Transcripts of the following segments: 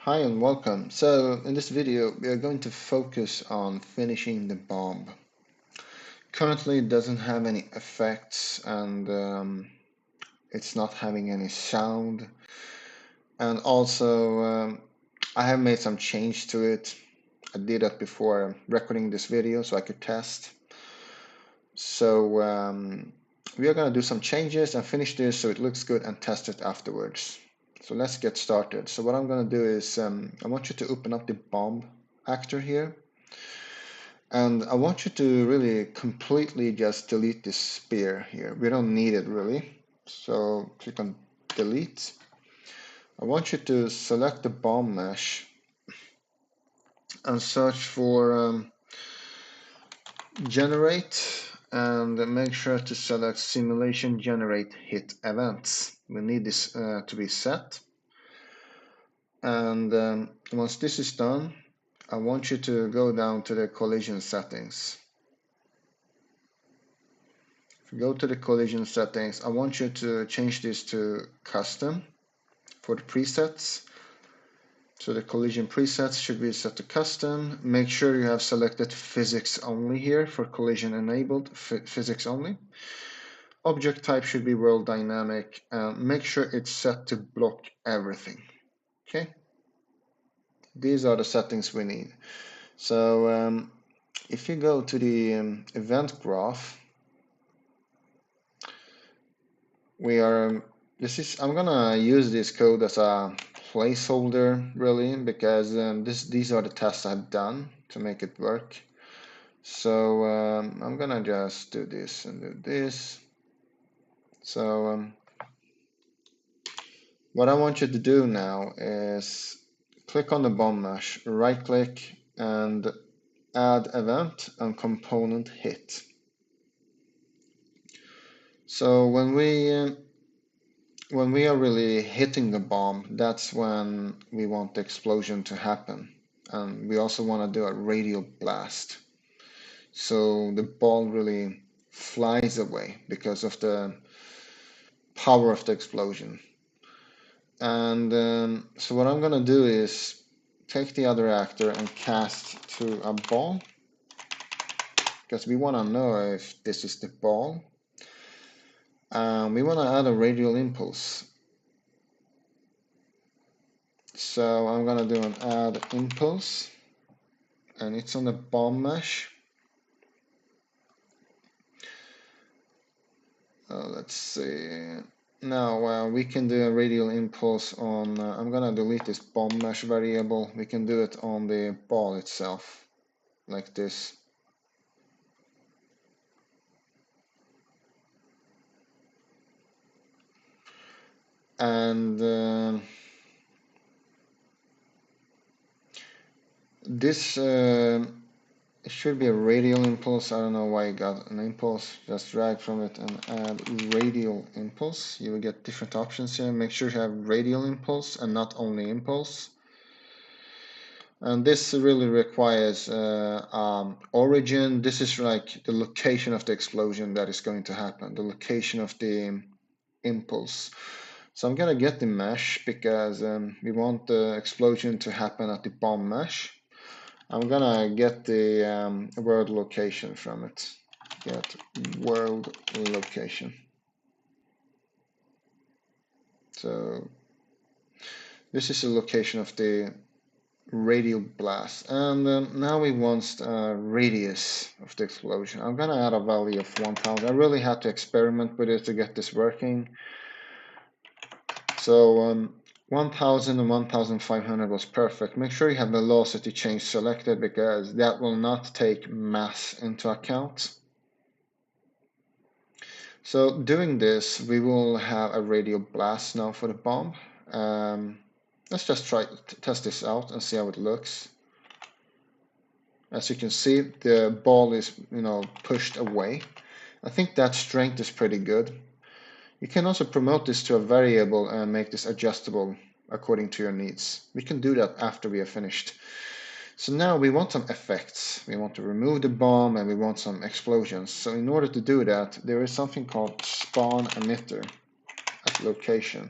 Hi and welcome. So in this video we are going to focus on finishing the bomb. Currently it doesn't have any effects and it's not having any sound, and also I have made some change to it. I did that before recording this video so I could test. So we are going to do some changes and finish this so it looks good and test it afterwards. So let's get started. So what I'm going to do is I want you to open up the bomb actor here. And I want you to really completely just delete this spear here. We don't need it really. So click on delete. I want you to select the bomb mesh and search for generate, and make sure to select simulation generate hit events. We need this to be set. And once this is done, I want you to go down to the collision settings. Go to the collision settings. I want you to change this to custom for the presets. So the collision presets should be set to custom. Make sure you have selected physics only here for collision enabled, physics only. Object type should be world dynamic. Make sure it's set to block everything. Okay. These are the settings we need. So if you go to the event graph, we are I'm gonna use this code as a placeholder really, because these are the tests I've done to make it work. So I'm gonna just do this and do this. So what I want you to do now is click on the bomb mesh, right click and add event and component hit. So when we are really hitting the bomb, that's when we want the explosion to happen. And we also want to do a radial blast. So the ball really flies away because of the power of the explosion. And so what I'm going to do is take the other actor and cast to a ball, because we want to know if this is the ball. We want to add a radial impulse. So I'm gonna do an add impulse, and it's on the bomb mesh. Let's see. Now we can do a radial impulse on, I'm gonna delete this bomb mesh variable. We can do it on the ball itself, like this. And this it should be a radial impulse. I don't know why I got an impulse. Just drag from it and add radial impulse. You will get different options here. Make sure you have radial impulse and not only impulse. And this really requires origin. This is like the location of the explosion that is going to happen, the location of the impulse. So I'm gonna get the mesh because we want the explosion to happen at the bomb mesh. I'm gonna get the world location from it. Get world location. So this is the location of the radial blast, and now we want radius of the explosion. I'm gonna add a value of 1000. I really had to experiment with it to get this working. So 1000 and 1500 was perfect. Make sure you have velocity change selected, because that will not take mass into account. So doing this, we will have a radial blast now for the bomb. Let's just try to test this out and see how it looks. As you can see, the ball is, pushed away. I think that strength is pretty good. You can also promote this to a variable and make this adjustable according to your needs. We can do that after we are finished. So now we want some effects. We want to remove the bomb and we want some explosions. So in order to do that, there is something called spawn emitter at location.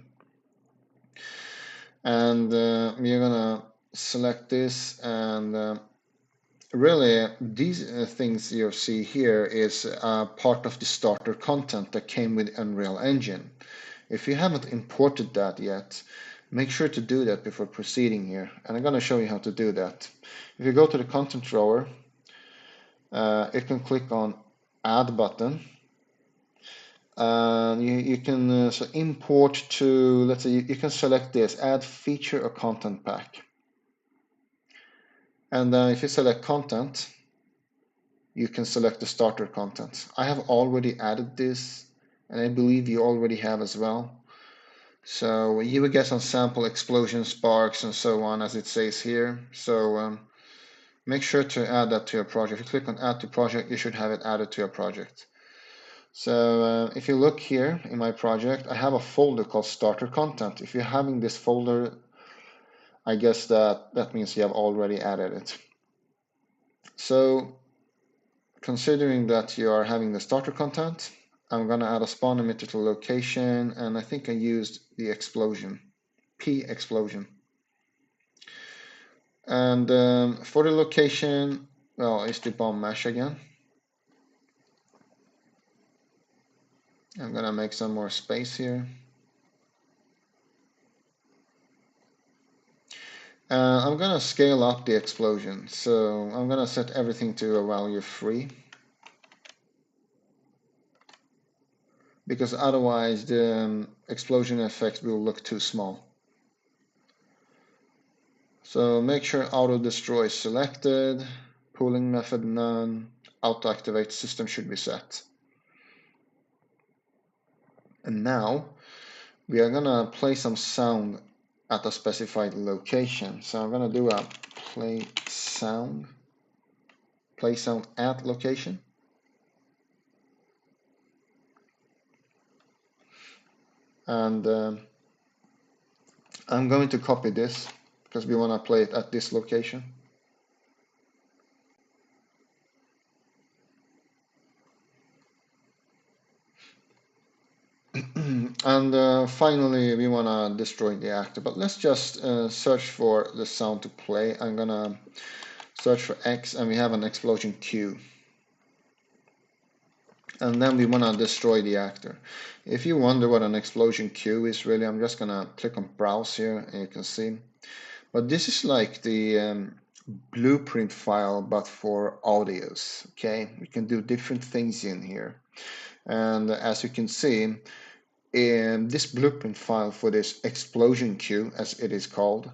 And we're gonna select this, and really these things you see here is part of the starter content that came with Unreal Engine. If you haven't imported that yet, make sure to do that before proceeding here, and I'm going to show you how to do that. If you go to the content drawer, you can click on add button, and you can so import to, let's say you can select this, add feature or content pack, and then if you select content, you can select the starter content. I have already added this, and I believe you already have as well. So you will get some sample explosion sparks and so on, as it says here. So make sure to add that to your project. If you click on add to project, you should have it added to your project. So if you look here in my project, I have a folder called starter content. If you're having this folder, I guess that means you have already added it. So considering that you are having the starter content, I'm going to add a spawn emitter to location, and I think I used the explosion, P explosion. And for the location, well, it's the bomb mesh again. I'm gonna make some more space here. I'm gonna scale up the explosion, so I'm gonna set everything to a value of 3, because otherwise the explosion effect will look too small. So make sure auto destroy is selected, pooling method none, auto activate system should be set. And now we are gonna play some sound at a specified location. So I'm gonna do a play sound at location. And I'm going to copy this because we want to play it at this location. And finally, we want to destroy the actor. But let's just search for the sound to play. I'm going to search for X, and we have an explosion Q. And then we want to destroy the actor. If you wonder what an explosion Q is really, I'm just going to click on browse here, and you can see. But this is like the blueprint file, but for audios. Okay, we can do different things in here. And as you can see, in this blueprint file for this explosion Q, as it is called,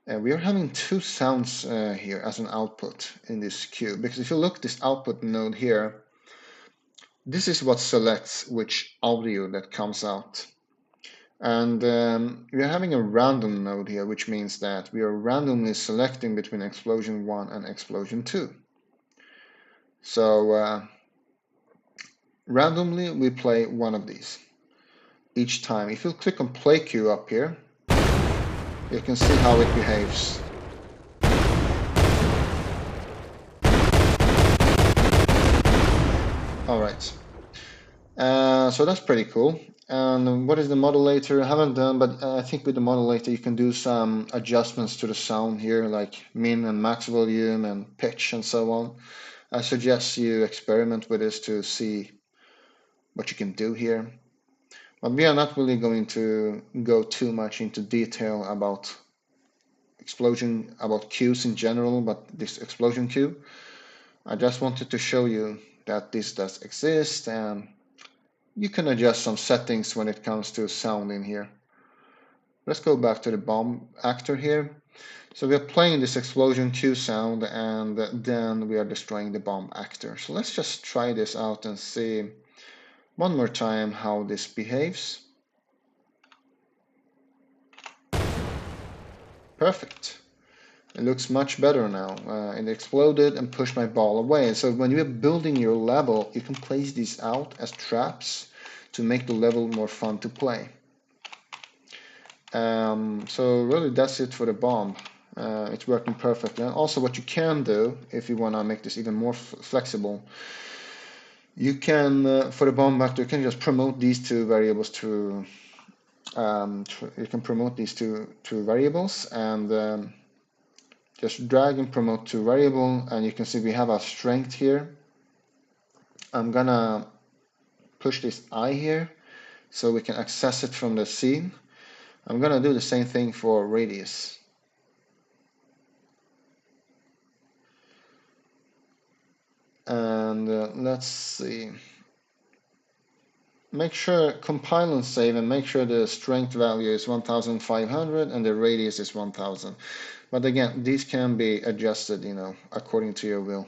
we are having two sounds here as an output in this queue. Because if you look at this output node here, this is what selects which audio that comes out. And we are having a random node here, which means that we are randomly selecting between explosion 1 and explosion 2. So randomly we play one of these each time. If you click on play queue up here, you can see how it behaves. Alright, so that's pretty cool. And what is the modulator? I haven't done, but I think with the modulator you can do some adjustments to the sound here, like min and max volume and pitch and so on. I suggest you experiment with this to see what you can do here. But we are not really going to go too much into detail about queues in general, but this explosion queue. I just wanted to show you that this does exist, and you can adjust some settings when it comes to sound in here. Let's go back to the bomb actor here. So we are playing this explosion Q sound, and then we are destroying the bomb actor. So let's just try this out and see one more time how this behaves. Perfect. It looks much better now. It exploded and pushed my ball away. So when you're building your level, you can place these out as traps to make the level more fun to play. So really that's it for the bomb. It's working perfectly. And also what you can do, if you want to make this even more flexible, you can, for the bomb actor, you can just promote these two variables to You can promote these two variables, and just drag and promote to variable, and you can see we have our strength here. I'm gonna push this I here so we can access it from the scene. I'm gonna do the same thing for radius. And let's see. Make sure compile and save, and make sure the strength value is 1500 and the radius is 1000. But again, these can be adjusted, according to your will.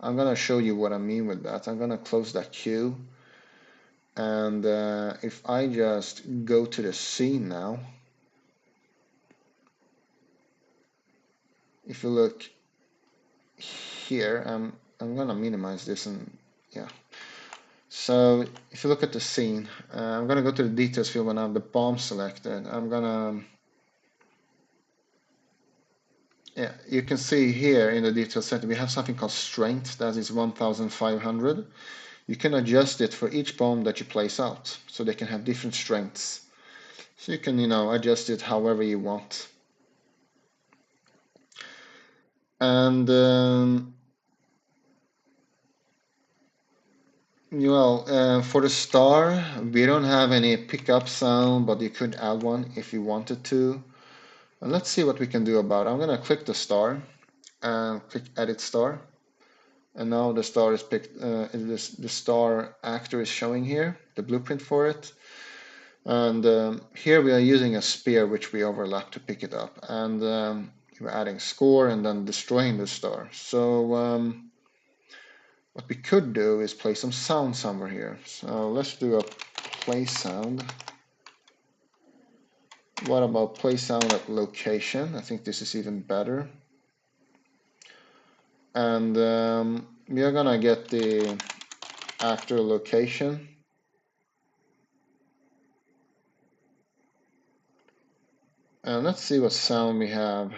I'm gonna show you what I mean with that. I'm gonna close that queue, and if I just go to the scene now, if you look here, I'm gonna minimize this, and yeah. So if you look at the scene, I'm gonna go to the details field when I have the bomb selected. I'm gonna, yeah, you can see here in the details setting we have something called strength, that is 1500. You can adjust it for each bomb that you place out, so they can have different strengths. So you can, adjust it however you want. And well, for the star, we don't have any pickup sound, but you could add one if you wanted to. And let's see what we can do about it. I'm gonna click the star and click Edit Star. And now the star is picked. The star actor is showing here, the blueprint for it. And here we are using a spear which we overlap to pick it up. And we're adding score and then destroying the star. So what we could do is play some sound somewhere here. So let's do a play sound. What about play sound at location? I think this is even better. And we are gonna get the actor location. And let's see what sound we have.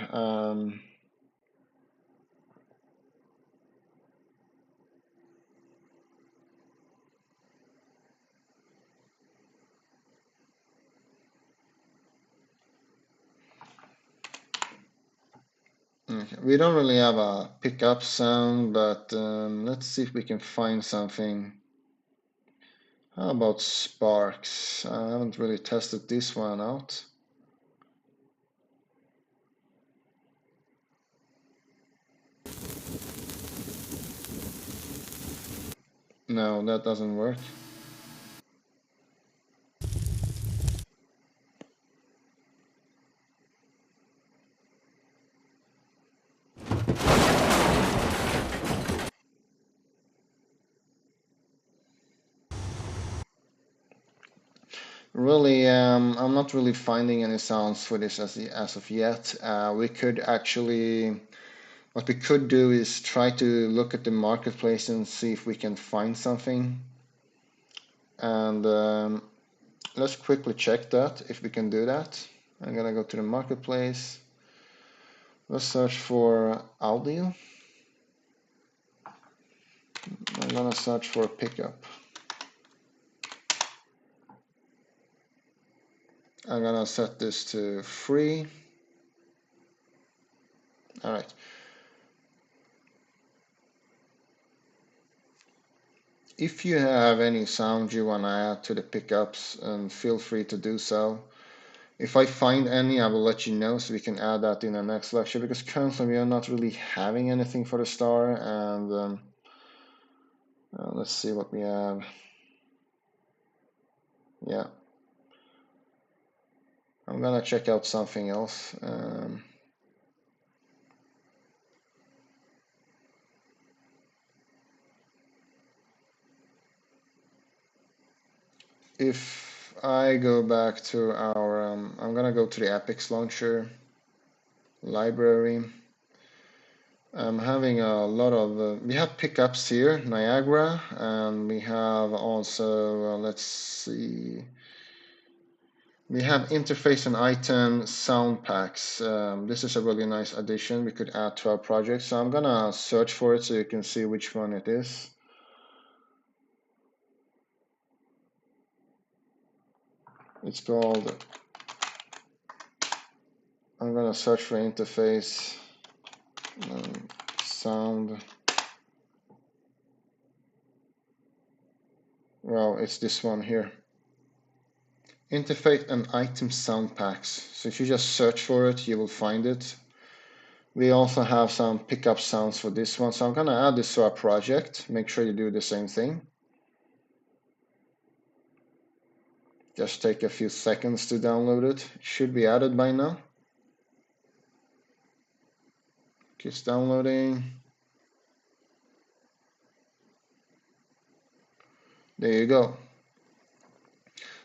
Okay. We don't really have a pickup sound, but let's see if we can find something. How about sparks? I haven't really tested this one out. No, that doesn't work. Really, I'm not really finding any sounds for this as of yet. We could actually, what we could do is try to look at the marketplace and see if we can find something. And let's quickly check that, if we can do that. I'm gonna go to the marketplace. Let's search for audio. I'm gonna search for pickup. I'm gonna set this to free. All right. If you have any sound you wanna add to the pickups, feel free to do so. If I find any, I will let you know so we can add that in the next lecture, because currently we are not really having anything for the star. And let's see what we have. Yeah, I'm gonna check out something else. If I go back to our, I'm gonna go to the Apex launcher library. I'm having a lot of, we have pickups here, Niagara, and we have also, let's see, we have interface and item sound packs. This is a really nice addition we could add to our project. So I'm gonna search for it so you can see which one it is. It's called, I'm gonna search for interface sound. Well, it's this one here. Interface and item sound packs. So if you just search for it, you will find it. We also have some pickup sounds for this one. So I'm gonna add this to our project. Make sure you do the same thing. Just take a few seconds to download it. It should be added by now. Keeps downloading. There you go.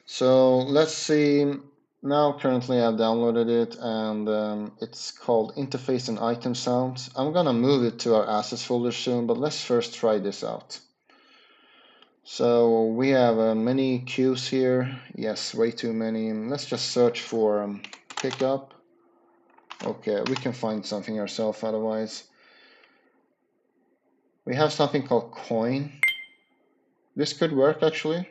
So let's see. Now currently I've downloaded it, and it's called Interface and Item Sounds. I'm gonna move it to our assets folder soon, but let's first try this out. So we have many cues here. Yes, way too many. Let's just search for pickup. Okay, we can find something ourselves otherwise. We have something called coin. This could work actually.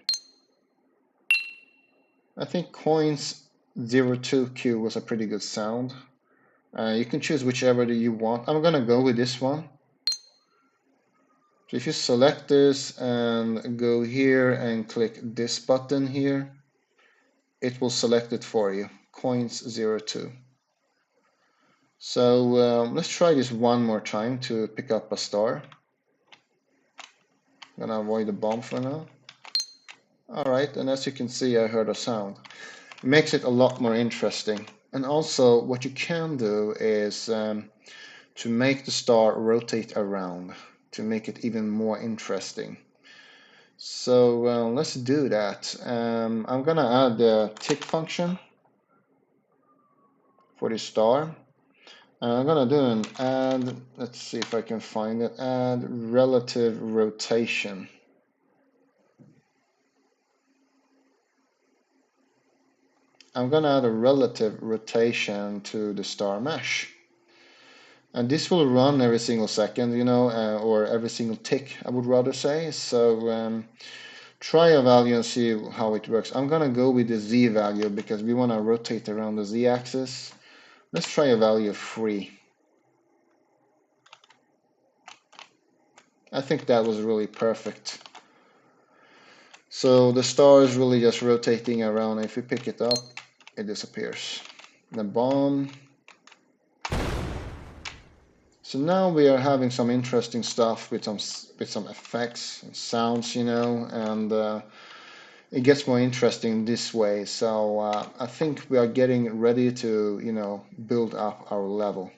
I think coins 02Q was a pretty good sound. You can choose whichever you want. I'm gonna go with this one. So if you select this and go here and click this button here, it will select it for you, coins 02. So let's try this one more time to pick up a star. I'm gonna avoid the bomb for now. Alright, and as you can see, I heard a sound. It makes it a lot more interesting. And also, what you can do is to make the star rotate around, to make it even more interesting. So let's do that. I'm gonna add the tick function for the star. And I'm gonna do an add, let's see if I can find it, add relative rotation. I'm gonna add a relative rotation to the star mesh. And this will run every single second, you know, or every single tick, I would rather say. So try a value and see how it works. I'm gonna go with the Z value because we wanna rotate around the Z axis. Let's try a value of 3. I think that was really perfect. So the star is really just rotating around. If you pick it up, it disappears. The bomb. So now we are having some interesting stuff with some effects and sounds, you know, and it gets more interesting this way. So I think we are getting ready to, you know, build up our level.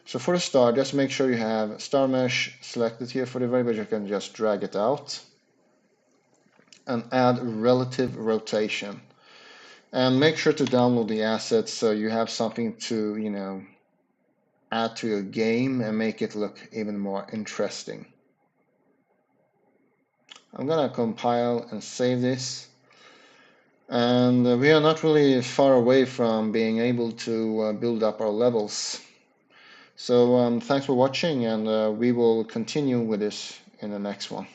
So for the star, just make sure you have star mesh selected here for the very, but you can just drag it out and add relative rotation. And make sure to download the assets so you have something to, you know, add to your game and make it look even more interesting. I'm gonna compile and save this. And we are not really far away from being able to build up our levels. So thanks for watching, and we will continue with this in the next one.